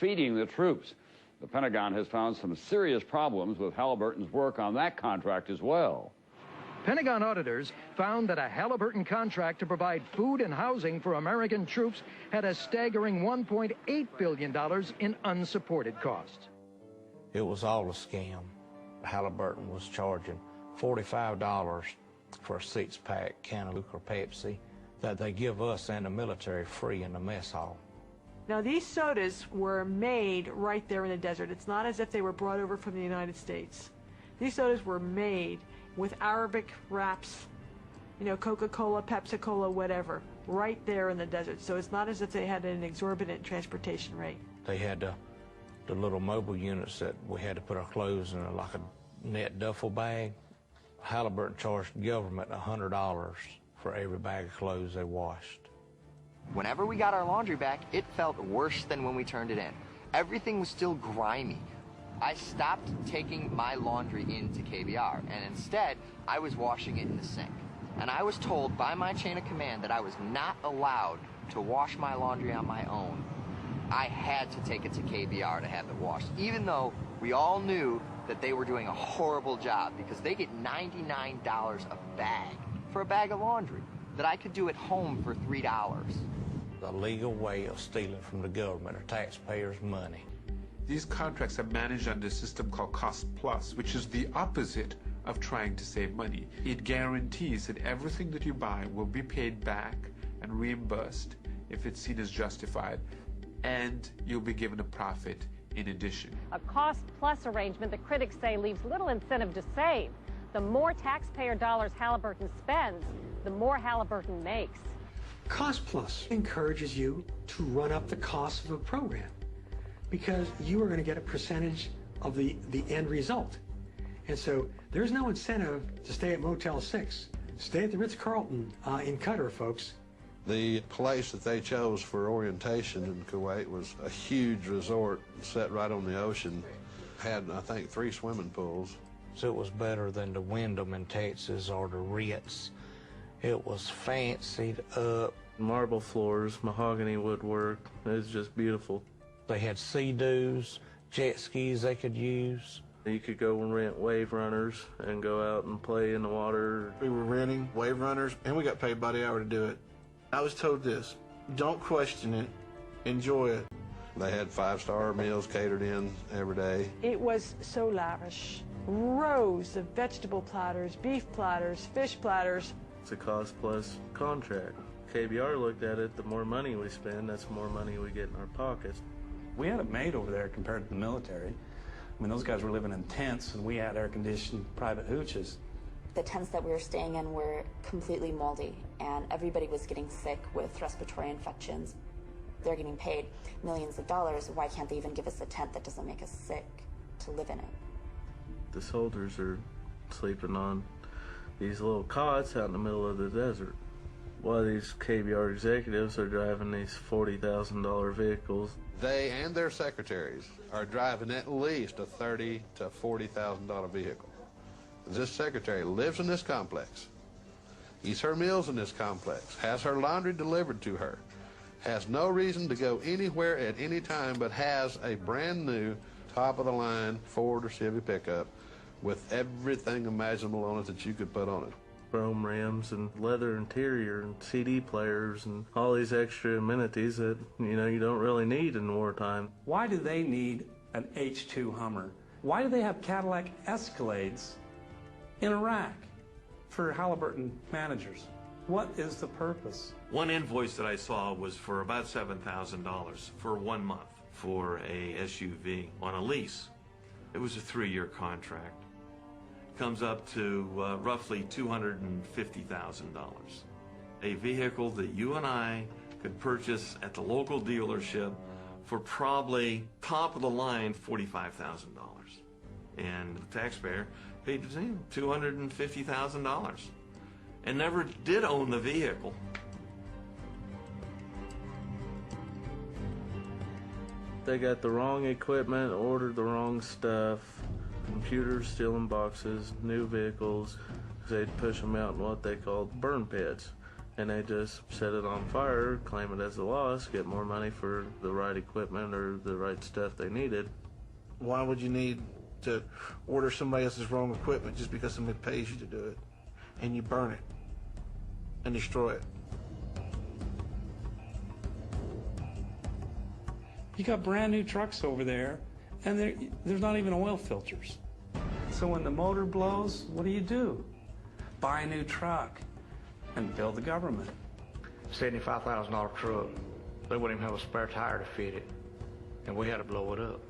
feeding the troops. The Pentagon has found some serious problems with Halliburton's work on that contract as well. Pentagon auditors found that a Halliburton contract to provide food and housing for American troops had a staggering $1.8 billion in unsupported costs. It was all a scam. Halliburton was charging $45 for a six-pack can of Coke or Pepsi that they give us and the military free in the mess hall. Now, these sodas were made right there in the desert. It's not as if they were brought over from the United States. These sodas were made with Arabic wraps, you know, Coca-Cola, Pepsi-Cola, whatever, right there in the desert. So it's not as if they had an exorbitant transportation rate. They had the little mobile units that we had to put our clothes in, like a net duffel bag. Halliburton charged the government $100 for every bag of clothes they washed. Whenever we got our laundry back, it felt worse than when we turned it in. Everything was still grimy. I stopped taking my laundry into KBR, and instead, I was washing it in the sink. And I was told by my chain of command that I was not allowed to wash my laundry on my own. I had to take it to KBR to have it washed, even though we all knew that they were doing a horrible job, because they get $99 a bag for a bag of laundry that I could do at home for $3. A legal way of stealing from the government or taxpayers' money. These contracts are managed under a system called cost plus, which is the opposite of trying to save money. It guarantees that everything that you buy will be paid back and reimbursed if it's seen as justified, and you'll be given a profit in addition. A cost-plus arrangement that critics say leaves little incentive to save. The more taxpayer dollars Halliburton spends, the more Halliburton makes. Cost-plus encourages you to run up the cost of a program because you are going to get a percentage of the end result. And so there's no incentive to stay at Motel 6. Stay at the Ritz-Carlton in Qatar, folks. The place that they chose for orientation in Kuwait was a huge resort set right on the ocean. Had, I think, 3 swimming pools. So it was better than the Wyndham in Texas or the Ritz. It was fancied up. Marble floors, mahogany woodwork. It was just beautiful. They had sea-doos, jet skis they could use. You could go and rent wave runners and go out and play in the water. We were renting wave runners, and we got paid by the hour to do it. I was told this: don't question it, enjoy it. They had 5-star meals catered in every day. It was so lavish. Rows of vegetable platters, beef platters, fish platters. It's a cost-plus contract. KBR looked at it, the more money we spend, that's the more money we get in our pockets. We had it made over there compared to the military. I mean, those guys were living in tents, and we had air-conditioned private hooches. The tents that we were staying in were completely moldy, and everybody was getting sick with respiratory infections. They're getting paid millions of dollars. Why can't they even give us a tent that doesn't make us sick to live in it? The soldiers are sleeping on these little cots out in the middle of the desert, while these KBR executives are driving these $40,000 vehicles. They and their secretaries are driving at least a $30,000 to $40,000 vehicle. This secretary lives in this complex, eats her meals in this complex, has her laundry delivered to her, has no reason to go anywhere at any time, but has a brand new top-of-the-line Ford or Chevy pickup with everything imaginable on it that you could put on it. Chrome rims and leather interior and CD players and all these extra amenities that, you know, you don't really need in wartime. Why do they need an H2 Hummer? Why do they have Cadillac Escalades in Iraq for Halliburton managers? What is the purpose? One invoice that I saw was for about $7,000 for 1 month for a SUV on a lease. It was a 3-year contract. Comes up to roughly $250,000. A vehicle that you and I could purchase at the local dealership for probably top of the line $45,000. And the taxpayer paid $250,000 and never did own the vehicle. They got the wrong equipment, ordered the wrong stuff, computers still in boxes, new vehicles. They'd push them out in what they called burn pits. and they just set it on fire, claim it as a loss, get more money for the right equipment or the right stuff they needed. Why would you need to order somebody else's wrong equipment just because somebody pays you to do it, and you burn it and destroy it? You got brand new trucks over there, and there's not even oil filters. So when the motor blows, what do? Buy a new truck and build the government. $75,000 truck. They wouldn't even have a spare tire to fit it, and we had to blow it up.